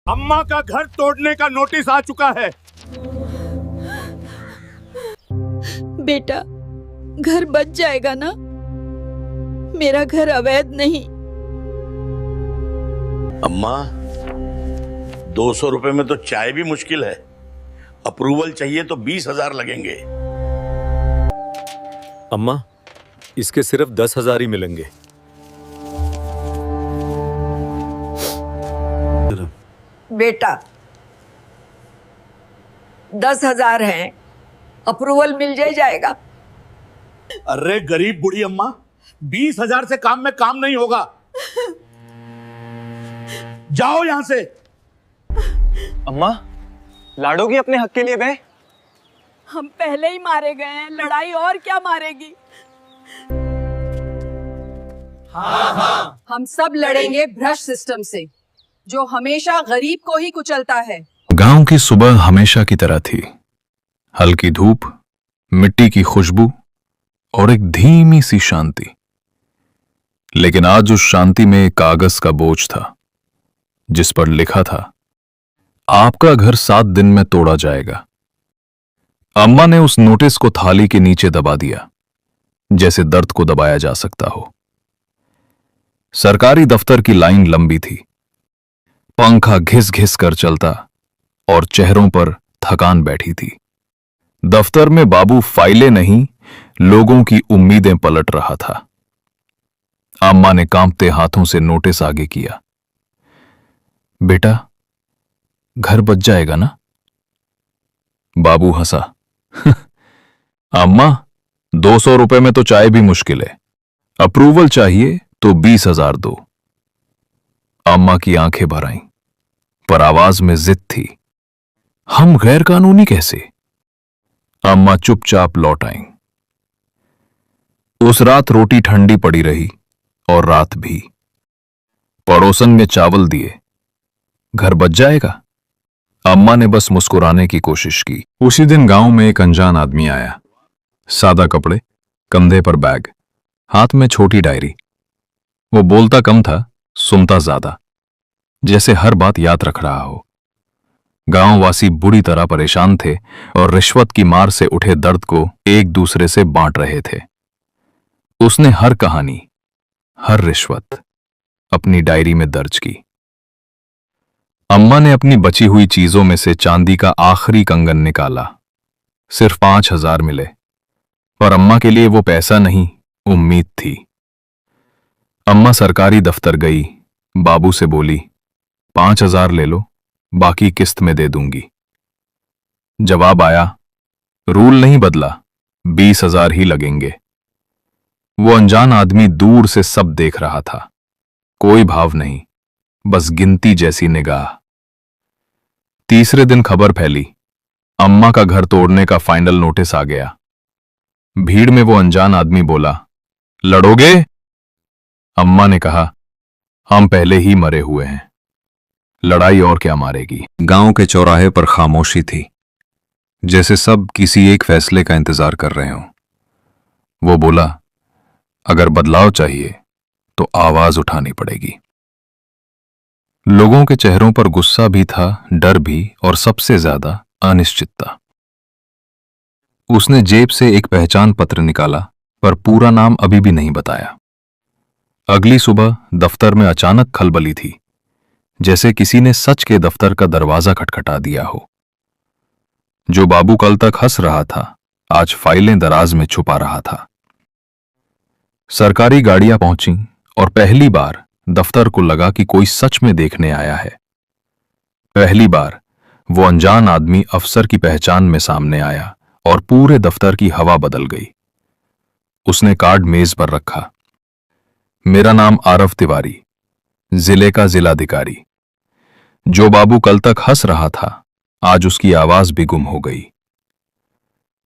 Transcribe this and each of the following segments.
अम्मा का घर तोड़ने का नोटिस आ चुका है। बेटा, घर बच जाएगा ना? मेरा घर अवैध नहीं। अम्मा, 200 रुपए में तो चाय भी मुश्किल है। अप्रूवल चाहिए तो 20,000 लगेंगे। अम्मा, इसके सिर्फ 10,000 ही मिलेंगे। बेटा, 10,000 हैं, अप्रूवल मिल जाएगा। अरे गरीब बूढ़ी अम्मा, 20,000 से काम में काम नहीं होगा। जाओ यहां से। अम्मा, लाडोगी अपने हक के लिए बे? हम पहले ही मारे गए हैं, लड़ाई और क्या मारेगी? हम सब लड़ेंगे भ्रष्ट सिस्टम से, जो हमेशा गरीब को ही कुचलता है। गांव की सुबह हमेशा की तरह थी। हल्की धूप, मिट्टी की खुशबू और एक धीमी सी शांति। लेकिन आज उस शांति में एक कागज का बोझ था, जिस पर लिखा था, आपका घर 7 दिन में तोड़ा जाएगा। अम्मा ने उस नोटिस को थाली के नीचे दबा दिया, जैसे दर्द को दबाया जा सकता हो। सरकारी दफ्तर की लाइन लंबी थी। पंखा घिस घिस कर चलता और चेहरों पर थकान बैठी थी। दफ्तर में बाबू फाइलें नहीं, लोगों की उम्मीदें पलट रहा था। अम्मा ने कांपते हाथों से नोटिस आगे किया। बेटा, घर बच जाएगा ना? बाबू हंसा। अम्मा, 200 रुपए में तो चाय भी मुश्किल है। अप्रूवल चाहिए तो 20,000 दो। अम्मा की आंखें भर आईं, पर आवाज में जिद थी। हम गैर कानूनी कैसे? अम्मा चुपचाप लौट आईं। उस रात रोटी ठंडी पड़ी रही और रात भी। पड़ोसन ने चावल दिए। घर बच जाएगा? अम्मा ने बस मुस्कुराने की कोशिश की। उसी दिन गांव में एक अनजान आदमी आया। सादा कपड़े, कंधे पर बैग, हाथ में छोटी डायरी। वो बोलता कम था, सुनता ज्यादा, जैसे हर बात याद रख रहा हो। गांववासी बुरी तरह परेशान थे और रिश्वत की मार से उठे दर्द को एक दूसरे से बांट रहे थे। उसने हर कहानी, हर रिश्वत अपनी डायरी में दर्ज की। अम्मा ने अपनी बची हुई चीजों में से चांदी का आखिरी कंगन निकाला। सिर्फ 5,000 मिले, पर अम्मा के लिए वो पैसा नहीं, उम्मीद थी। अम्मा सरकारी दफ्तर गई, बाबू से बोली, 5,000 ले लो, बाकी किस्त में दे दूंगी। जवाब आया, रूल नहीं बदला, 20,000 ही लगेंगे। वो अनजान आदमी दूर से सब देख रहा था। कोई भाव नहीं, बस गिनती जैसी निगाह। तीसरे दिन खबर फैली, अम्मा का घर तोड़ने का फाइनल नोटिस आ गया। भीड़ में वो अनजान आदमी बोला, लड़ोगे? अम्मा ने कहा, हम पहले ही मरे हुए हैं, लड़ाई और क्या मारेगी। गांव के चौराहे पर खामोशी थी, जैसे सब किसी एक फैसले का इंतजार कर रहे हों। वो बोला, अगर बदलाव चाहिए तो आवाज उठानी पड़ेगी। लोगों के चेहरों पर गुस्सा भी था, डर भी, और सबसे ज्यादा अनिश्चितता। उसने जेब से एक पहचान पत्र निकाला, पर पूरा नाम अभी भी नहीं बताया। अगली सुबह दफ्तर में अचानक खलबली थी, जैसे किसी ने सच के दफ्तर का दरवाजा खटखटा दिया हो। जो बाबू कल तक हंस रहा था, आज फाइलें दराज में छुपा रहा था। सरकारी गाड़ियां पहुंची और पहली बार दफ्तर को लगा कि कोई सच में देखने आया है। पहली बार वो अनजान आदमी अफसर की पहचान में सामने आया और पूरे दफ्तर की हवा बदल गई। उसने कार्ड मेज पर रखा। मेरा नाम आरव तिवारी, जिले का जिलाधिकारी। जो बाबू कल तक हंस रहा था, आज उसकी आवाज भी गुम हो गई।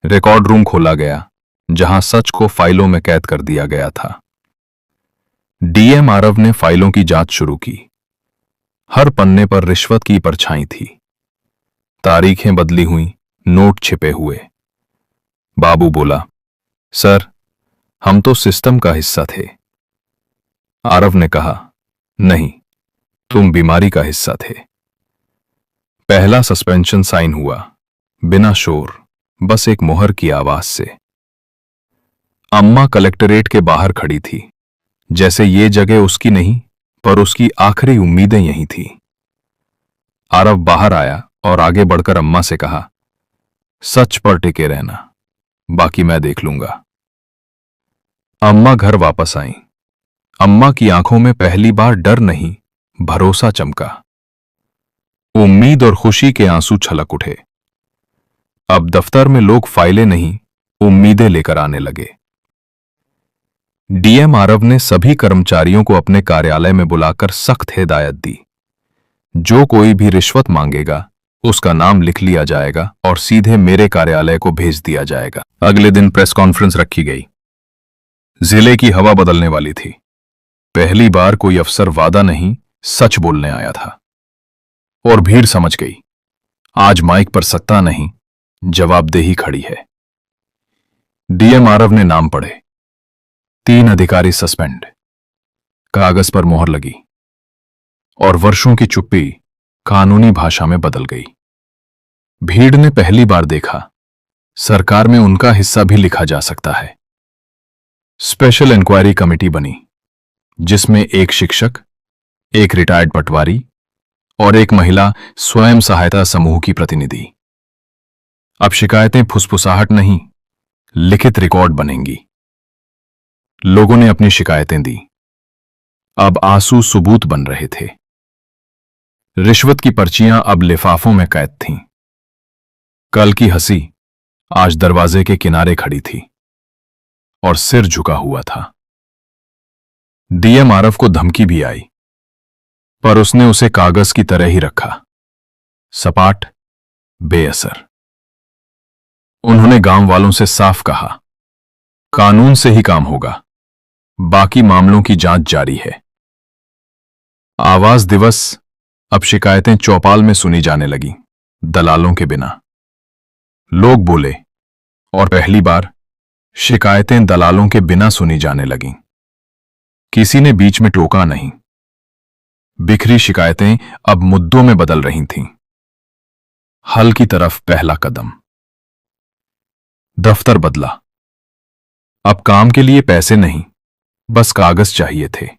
रिकॉर्ड रूम खोला गया, जहां सच को फाइलों में कैद कर दिया गया था। डीएम आरव ने फाइलों की जांच शुरू की। हर पन्ने पर रिश्वत की परछाई थी। तारीखें बदली हुई, नोट छिपे हुए। बाबू बोला, सर, हम तो सिस्टम का हिस्सा थे। आरव ने कहा, नहीं, तुम बीमारी का हिस्सा थे। पहला सस्पेंशन साइन हुआ, बिना शोर, बस एक मुहर की आवाज से। अम्मा कलेक्टरेट के बाहर खड़ी थी, जैसे ये जगह उसकी नहीं पर उसकी आखिरी उम्मीदें यहीं थी। आरव बाहर आया और आगे बढ़कर अम्मा से कहा, सच पर टिके रहना, बाकी मैं देख लूंगा। अम्मा घर वापस आईं। अम्मा की आंखों में पहली बार डर नहीं, भरोसा चमका। उम्मीद और खुशी के आंसू छलक उठे। अब दफ्तर में लोग फाइलें नहीं, उम्मीदें लेकर आने लगे। डीएम आरव ने सभी कर्मचारियों को अपने कार्यालय में बुलाकर सख्त हिदायत दी, जो कोई भी रिश्वत मांगेगा उसका नाम लिख लिया जाएगा और सीधे मेरे कार्यालय को भेज दिया जाएगा। अगले दिन प्रेस कॉन्फ्रेंस रखी गई। जिले की हवा बदलने वाली थी। पहली बार कोई अफसर वादा नहीं, सच बोलने आया था। और भीड़ समझ गई, आज माइक पर सत्ता नहीं, जवाबदेही खड़ी है। डीएम आरव ने नाम पढ़े। 3 अधिकारी सस्पेंड। कागज पर मोहर लगी और वर्षों की चुप्पी कानूनी भाषा में बदल गई। भीड़ ने पहली बार देखा, सरकार में उनका हिस्सा भी लिखा जा सकता है। स्पेशल इंक्वायरी कमेटी बनी, जिसमें एक शिक्षक, एक रिटायर्ड पटवारी और एक महिला स्वयं सहायता समूह की प्रतिनिधि। अब शिकायतें फुसफुसाहट नहीं, लिखित रिकॉर्ड बनेंगी। लोगों ने अपनी शिकायतें दी। अब आंसू सबूत बन रहे थे। रिश्वत की पर्चियां अब लिफाफों में कैद थीं। कल की हंसी आज दरवाजे के किनारे खड़ी थी और सिर झुका हुआ था। डीएम आरव को धमकी भी आई, पर उसने उसे कागज की तरह ही रखा, सपाट, बेअसर। उन्होंने गांव वालों से साफ कहा, कानून से ही काम होगा, बाकी मामलों की जांच जारी है। आवाज दिवस अब शिकायतें चौपाल में सुनी जाने लगी, दलालों के बिना। लोग बोले और पहली बार शिकायतें दलालों के बिना सुनी जाने लगीं। किसी ने बीच में टोका नहीं। बिखरी शिकायतें अब मुद्दों में बदल रही थीं। हल की तरफ पहला कदम। दफ्तर बदला। अब काम के लिए पैसे नहीं, बस कागज चाहिए थे।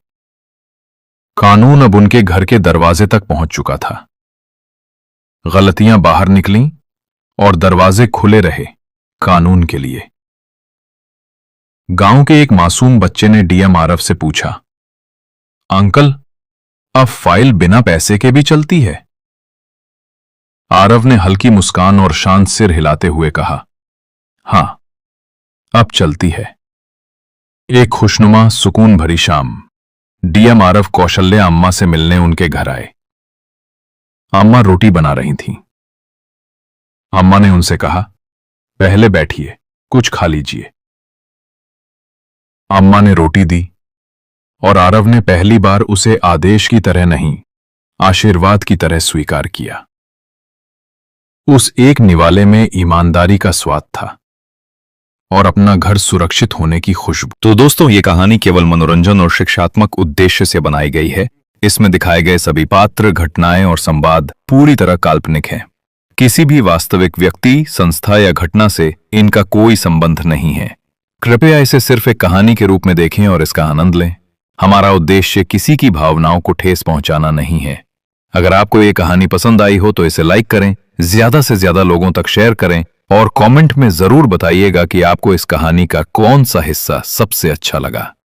कानून अब उनके घर के दरवाजे तक पहुंच चुका था। गलतियां बाहर निकलीं और दरवाजे खुले रहे कानून के लिए। गांव के एक मासूम बच्चे ने डीएम आरव से पूछा, अंकल, अब फाइल बिना पैसे के भी चलती है? आरव ने हल्की मुस्कान और शांत सिर हिलाते हुए कहा, हां, अब चलती है। एक खुशनुमा सुकून भरी शाम, डीएम आरव कौशल्या अम्मा से मिलने उनके घर आए। अम्मा रोटी बना रही थीं। अम्मा ने उनसे कहा, पहले बैठिए, कुछ खा लीजिए। अम्मा ने रोटी दी और आरव ने पहली बार उसे आदेश की तरह नहीं, आशीर्वाद की तरह स्वीकार किया। उस एक निवाले में ईमानदारी का स्वाद था और अपना घर सुरक्षित होने की खुशबू। तो दोस्तों, ये कहानी केवल मनोरंजन और शिक्षात्मक उद्देश्य से बनाई गई है। इसमें दिखाए गए सभी पात्र, घटनाएं और संवाद पूरी तरह काल्पनिक हैं। किसी भी वास्तविक व्यक्ति, संस्था या घटना से इनका कोई संबंध नहीं है। कृपया इसे सिर्फ एक कहानी के रूप में देखें और इसका आनंद लें। हमारा उद्देश्य किसी की भावनाओं को ठेस पहुंचाना नहीं है। अगर आपको ये कहानी पसंद आई हो तो इसे लाइक करें, ज्यादा से ज्यादा लोगों तक शेयर करें और कमेंट में जरूर बताइएगा कि आपको इस कहानी का कौन सा हिस्सा सबसे अच्छा लगा।